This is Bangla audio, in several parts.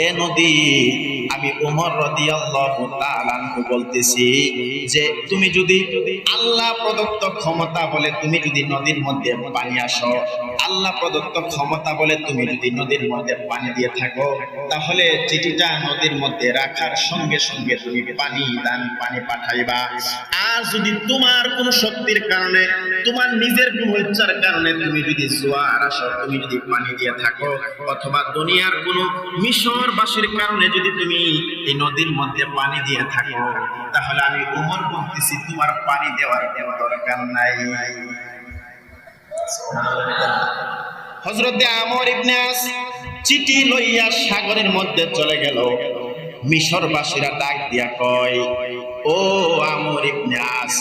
এ নদী, আমি ওমর রাদিয়াল্লাহু তাআলা আনহু বলতেছি যে তুমি যদি আল্লাহ প্রদত্ত ক্ষমতা বলে তুমি যদি নদীর মধ্যে পানি আসো, আল্লাহ প্রদত্ত ক্ষমতা বলে তুমি যদি নদীর মধ্যে পানি দিয়ে থাকো, তাহলে চিঠিটা নদীর মধ্যে রাখার সঙ্গে সঙ্গে তুমি পানি পাঠাইবা। আর যদি তোমার কোনো শক্তির কারণে, তোমার নিজের কোনো ইচ্ছার কারণে তুমি যদি জোয়ার আসো, তুমি যদি পানি দিয়ে থাকো, অথবা দুনিয়ার কোনো মিশরবাসীর কারণে যদি তুমি এই নদীর মধ্যে পানি দিয়ে থাকো, তাহলে আমি ওমর বলতেছি তোমার পানি দেওয়ার কোনো দরকার নাই। হযরতে আমর ইবনে আস চিঠি লইয়া সাগরের মধ্যে চলে গেল। মিশরবাসীরা ডাক দিয়া কয়, ও আমর ইবনে আস,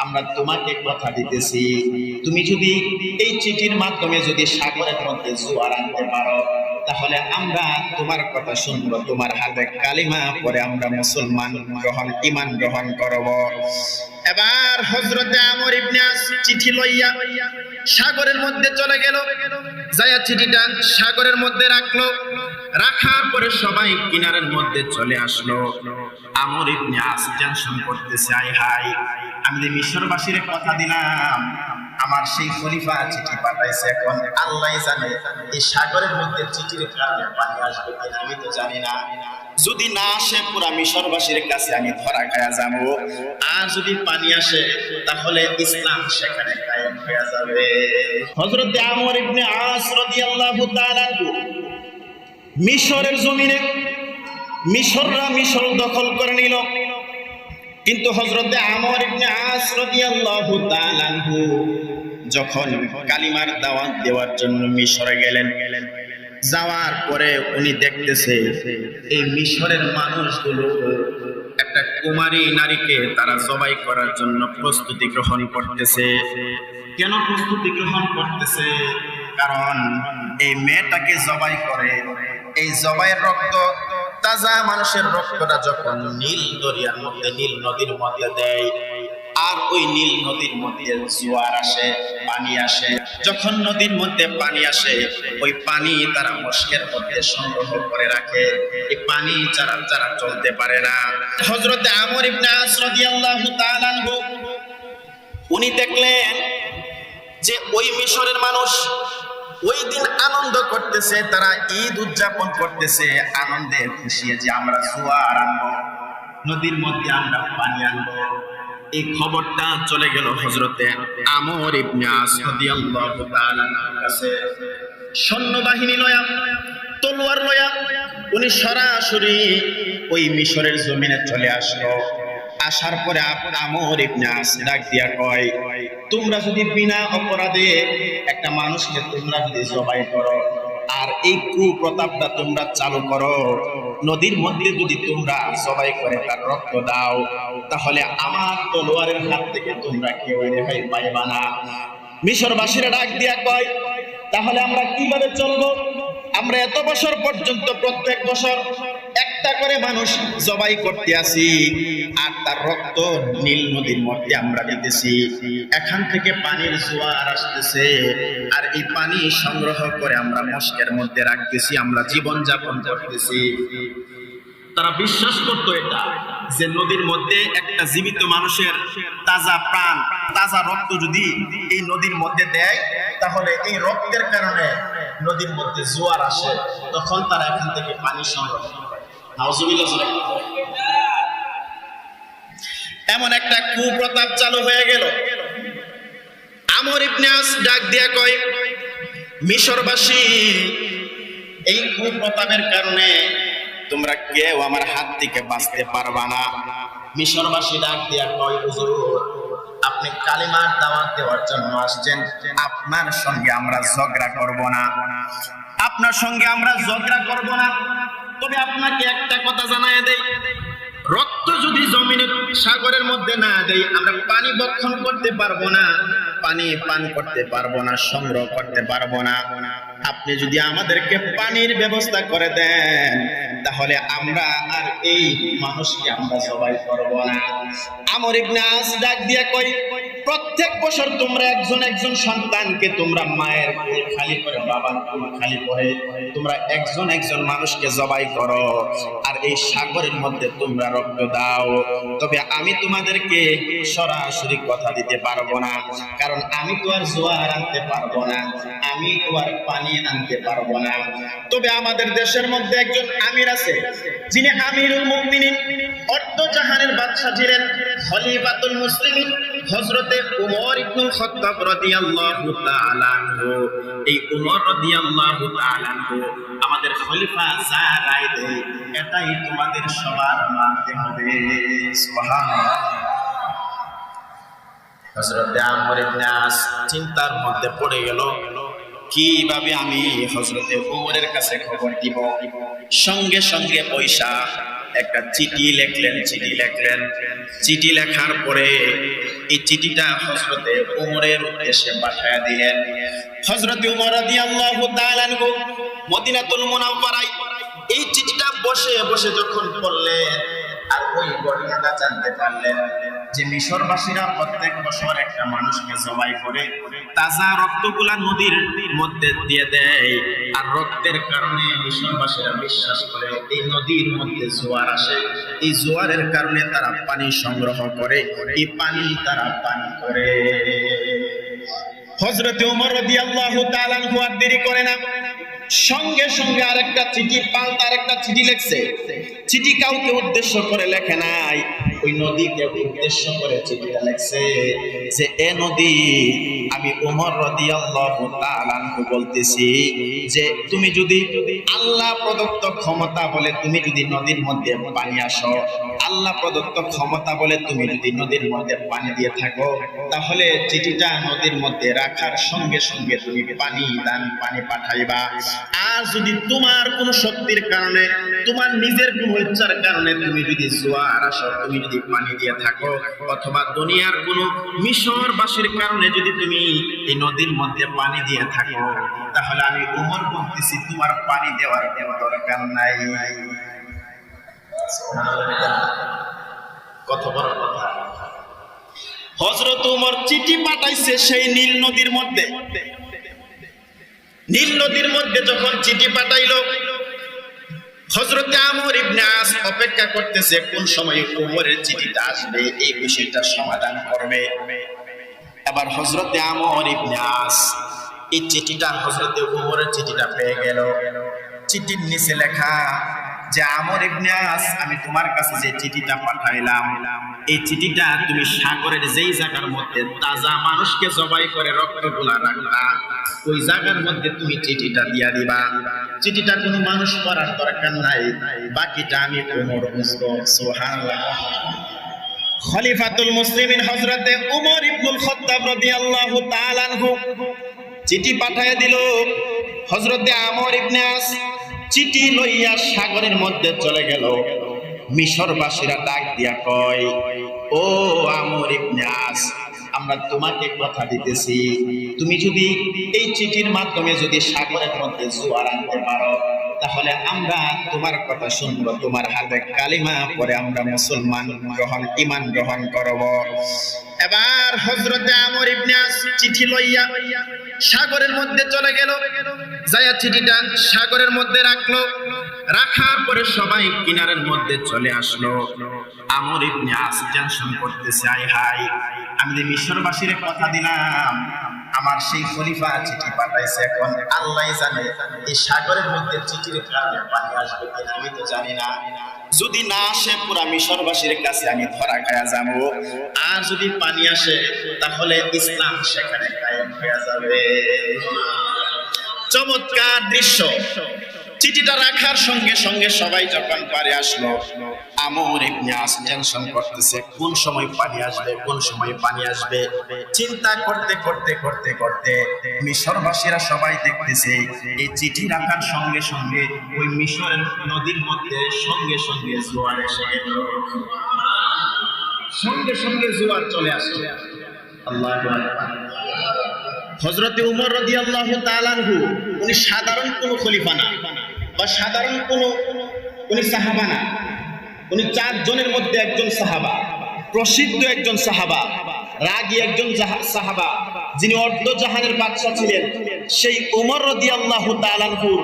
আমরা তোমাকে কথা দিতেছি, তুমি যদি এই চিঠির মাধ্যমে যদি সাগরের মধ্যে জোয়ার আনতে পারো, তাহলে আমরা তোমার কথা শুনবো, তোমার হাতে কালিমা পরে আমরা মুসলমান ঈমান গ্রহণ করব। এবার হযরতে আমর ইবনে আস চিঠি লইয়া সাগরের মধ্যে চলে গেল। যায়া চিঠিটা সাগরের মধ্যে রাখলো। রাখার পরে সবাই কিনারের মধ্যে চলে আসলো। আমর ইবনে আস টেনশন করতেছে, আয় হাই, আমি যে মিশরবাসীর কথা দিলাম, আমার সেই খলিফা চিঠি পাঠাইছে, এখন আল্লাহ জানে এই সাগরের মধ্যে চিঠির কারণে পানি আসবে কিনা, আমি তো জানি না। যদি না আসে পুরা মিশরবাসীর কাছে আমি ধরা খায়া যাবো, আর যদি পানি আসে তাহলে ইসলাম সেখানে কায়েম হয়ে যাবে। হযরত আমর ইবনে আস রাদিয়াল্লাহু তাআলা মিশরের জমিনে মিশররা মিশর দখল করে নিল। কিন্তু হযরতে আমর ইবনে আস রাদিয়াল্লাহু তাআলা যখন কালিমার দাওয়াত দেওয়ার জন্য মিশরে গেলেন, যাওয়ার পরে উনি দেখতেছে এই মিশরের মানুষগুলো একটা কুমারী নারীকে তারা জবাই করার জন্য প্রস্তুতি গ্রহণ করতেছে। কেন প্রস্তুতি গ্রহণ করতেছে? কারণ এই মেয়েটাকে জবাই করে, এই জবাইয়ের রক্ত, তাজা মানুষের রক্তটা যখন নীল দরিয়ার মধ্যে, নীল নদীর মধ্যে দেয়, আর ওই নীল নদীর মধ্যে জোয়ার আসে, পানি আসে, যখন নদীর মধ্যে পানি আসে, ওই পানি তারা মস্কের মধ্যে সংগ্রহ করে রাখে। এই পানি যারা চলতে পারে না। হযরতে আমর ইবনে আস রাদিয়াল্লাহু তাআলা আনহু উনি দেখলেন যে ওই মিশরের মানুষ ওই দিন আনন্দ করতেছে, তারা ঈদ উদযাপন করতেছে, আনন্দে খুশিয়ে যে আমরা জোয়ার আনবো, নদীর মধ্যে আমরা পানি আনবো। এই খবরটা চলে গেল হযরতে আমর ইবনে আস রাদিয়াল্লাহু তাআলা কাছে। সৈন্যবাহিনী লয়া, তলোয়ার লয়া উনি সরাসরি ওই মিশরের জমিনে চলে আসলো। আসার পরে আমর ইবনে আস ডাক দিয়া কয়, তোমরা যদি বিনা অপরাধে একটা মানুষকে তোমরা যদি জবাই করো, আর এই কুপ্রতাপটা তোমরা চালু করো, নদীর মধ্যে যদি তোমরা জবাই করে তার রক্ত দাও, তাহলে আমার তলোয়ারের হাত থেকে তোমরা কেউ রেহাই পাইবা না। মিশরবাসীরা ডাক দিয়া কয়, তাহলে আমরা কিভাবে চলবো? আমরা এত বছর পর্যন্ত প্রত্যেক বছর একটা করে মানুষ জবাই করতে আসি, আর তার রক্ত নীল নদীর মধ্যে আমরা দিতেছি। এখান থেকে পানির জোয়ার আসতেছে, আর এই পানি সংগ্রহ করে আমরা মস্কের মধ্যে রাখতেছি, আমরা জীবন যাপন করতেছি। তারা বিশ্বাস করতো এটা, যে নদীর মধ্যে একটা জীবিত মানুষের তাজা প্রাণ, তাজা রক্ত যদি এই নদীর মধ্যে দেয়, তাহলে এই রক্তের কারণে নদীর মধ্যে জোয়ার আসে, তখন তারা এখান থেকে পানি সংগ্রহ করে। এমন একটা কুপ্রতাপ চালু হয়ে গেল। আমর ইবনে আস ডাক দিয়া কয়, মিশরবাসী, এই কুপ্রতাপের কারণে তোমরা কেউ আমার হাত থেকে বাঁচতে পারবা না। মিশরবাসী ডাক দিয়া কয়, হুজুর, আপনি কালিমার দাওয়াত দেওয়ার জন্য আসছেন, আপনার সঙ্গে আমরা ঝগড়া করব না, আপনার সঙ্গে আমরা ঝগড়া করব না। তবে আপনাকে একটা কথা জানায় দেই, রক্ত যদি জমিনে সাগরের মধ্যে না দেই, আমরা পানি বক্ষণ করতে পারবো না, পানি পান করতে পারবো না, সংগ্রহ করতে পারবো না। আপনি যদি আমাদেরকে পানির ব্যবস্থা করে দেন, তাহলে আমরা আর এই মানুষকে আমরা জবাই করব না। আমর ইবনে আস ডাক দিয়া কই, প্রত্যেক প্রত্যেক বছর তোমরা একজন একজন সন্তানকে তোমরা মায়ের কোল খালি করে বাবার কোল খালি করে তোমরা একজন একজন মানুষকে জবাই করো আর এই সাগরের মধ্যে তোমরা রক্ত দাও, তবে আমি তোমাদেরকে সরাসরি কথা দিতে পারবো না, কারণ আমি তো আর জোয়ার আনতে পারবো না, আমি তো আর পানি আনতে পারবো না। তবে আমাদের দেশের মধ্যে একজন আমির আছে, যিনি আমিরুল মুমিনিন, অর্ধজাহানের বাদশা ছিলেন, খলিফাতুল মুসলিমিন হযরতে উমর ইবনুল খাত্তাব রাদিয়াল্লাহু তাআলা আনহু। এই উমর রাদিয়াল্লাহু তাআলা আনহু আমাদের খলিফা যা রায় দেয় এটাই তোমাদের সবার মানতে হবে। সুবহানাল্লাহ। হযরতে আমর ইবনে আস চিন্তার মধ্যে পড়ে গেল, কিভাবে আমি হযরতে উমরের কাছে খবর দিব। সঙ্গে সঙ্গে পয়সা একটা চিঠি লিখলেন। চিঠি লেখার পরে এই চিঠিটা হযরতে উমরের উদ্দেশ্যে পাঠিয়ে দিলেন। হযরতে উমর রাদিয়াল্লাহু তাআলা আনহু মদিনাতুল মুনাওয়ারায় এই চিঠিটা বসে বসে যখন পড়লেন আর ওই ঘটনাটা জানতে পারলেন যে মিশরবাসীরা প্রত্যেক বছর একটা মানুষকে জবাই করে তাজা রক্তগুলা নদীর মধ্যে দিয়ে দেয়, আর রক্তের কারণে মিশরবাসীরা বিশ্বাস করে এই নদীর মধ্যে জোয়ার আসে, এই জোয়ারের কারণে তারা পানি সংগ্রহ করে, এই পানি তারা পান করে। হযরতে ওমর রাদিয়াল্লাহু তাআলা আনহু আর দেরি করে না, সঙ্গে সঙ্গে আরেকটা চিঠি পাল্টা আরেকটা চিঠি লিখছে। চিঠি কাউকে উদ্দেশ্য করে লেখে নাই, ওই নদীকে উদ্দেশ্য করে চিঠিটা লিখছে যে এ নদী, আমি ওমর রাদিয়াল্লাহু তাআলা আনহু বলতেছি যে তুমি যদি আল্লাহ প্রদত্ত ক্ষমতা বলে তুমি যদি নদীর মধ্যে পানি আসো, আল্লাহ প্রদত্ত ক্ষমতা বলে তুমি যদি নদীর মধ্যে পানি দিয়ে থাকো, তাহলে চিঠিটা নদীর মধ্যে রাখার সঙ্গে সঙ্গে তুমি পানি পাঠাইবা। আর যদি তোমার কোনো শক্তির কারণে, তোমার নিজের কোনো ইচ্ছার কারণে তুমি যদি জোয়ার আসো, তুমি যদি পানি দিয়ে থাকো, অথবা দুনিয়ার কোনো মিশরবাসীর কারণে যদি তুমি এই নদীর মধ্যে পানি দিয়ে থাকো, তাহলে আমি ওমর বলতেছি তোমার পানি দেওয়ার কোনো দরকার নাই। কত বড় কথা। হযরত ওমর চিঠি পাঠাইছে সেই নীল নদীর মধ্যে। নীল নদীর মধ্যে যখন চিঠি পাঠাইলো, হযরতে আমর ইবনে আস অপেক্ষা করতেছে কোন সময় ওমরের চিঠিটা আসবে, এই বিষয়টা সমাধান করবে। এবার হযরতে আমর ইবনে আস এই চিঠিটা, হযরতে ওমরের চিঠিটা পেয়ে গেল। চিঠির নিচে লেখা যে আমর ইবনে আস, আমি তোমার কাছে যে চিঠিটা পাঠাইলাম, এই চিঠিটা তুমি সাগরের যেই জায়গার মধ্যে তাজা মানুষকে জবাই করে রক্তগুলা রাখলা, ওই জায়গার মধ্যে তুমি চিঠিটা দিয়া দিবা। চিঠিটা কোনো মানুষ পড়ার দরকার নাই, বাকিটা আমি ওমর বুঝবো। সুবহানাল্লাহ। খলিফাতুল মুসলিমিন হযরতে উমর ইবনুল খাত্তাব রাদিয়াল্লাহু তাআলা আনহু চিঠি পাঠিয়ে দিল। হযরতে আমর ইবনে আস চিঠি লইয়া সাগরের মধ্যে চলে গেল। মিশরবাসীরা ডাক দিয়া কয়, ও আমর ইবনে আস, আমরা তোমাকে কথা দিতেছি, তুমি যদি এই চিঠির মাধ্যমে যদি সাগরের মধ্যে জোয়ার আনতে পারো, তাহলে আমরা তোমার কথা শুনবো, তোমার হাতে কালিমা পরে আমরা মুসলমান ঈমান গ্রহণ করব। এবার হযরতে আমর ইবনে আস চিঠি লইয়া সাগরের মধ্যে চলে গেল। যায়া চিঠিটা সাগরের মধ্যে রাখলো। রাখার পরে সবাই কিনারের মধ্যে চলে আসলো। আমর ইবনে আস টেনশন করতেছে, আয় হায়, আমি যে মিশরবাসীর কথা দিলাম, আমার সেই খলিফা চিঠি পাঠাইছে, এখন আল্লাহ জানে এই সাগরের মধ্যে চিঠির কারণে পানি আসবে কিনা, আমি তো জানি না। যদি না আসে পুরা মিশরবাসীর কাছে আমি ধরা খায়া যাবো, আর যদি পানি আসে তাহলে ইসলাম সেখানে কায়েম হয়ে যাবে। চমৎকার দৃশ্য। চিঠিটা রাখার সঙ্গে সঙ্গে সবাই যখন পারে আসলো, আমর ইবনে আস টেনশন করতেছে কোন সময় পানি আসবে, কোন সময় পানি আসবে। চিন্তা করতে করতে করতে করতে মিশরবাসীরা সবাই দেখতেছে এই চিঠি রাখার সঙ্গে সঙ্গে ওই মিশরের নদীর মধ্যে সঙ্গে সঙ্গে জোয়ার এসে গেল। সঙ্গে সঙ্গে জোয়ার চলে আসছে। আল্লাহু আকবার। হযরতে উমর রাদিয়াল্লাহু তাআলা আনহু উনি সাধারণ কোনো খলিফা না, বা সাধারণ কোনো উনি সাহাবা না, উনি 4 জনের মধ্যে একজন সাহাবা, প্রসিদ্ধ একজন সাহাবা, রাগী একজন সাহাবা, যিনি অর্ধ জাহানের বাদশা ছিলেন, সেই উমর রাদিয়াল্লাহু তাআলা আনহুর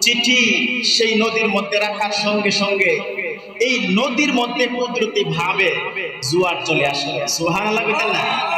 চিঠি সেই নদীর মধ্যে রাখার সঙ্গে সঙ্গে এই নদীর মধ্যে কুদরতি ভাবে জোয়ার চলে আসলো। সুবহানাল্লাহ।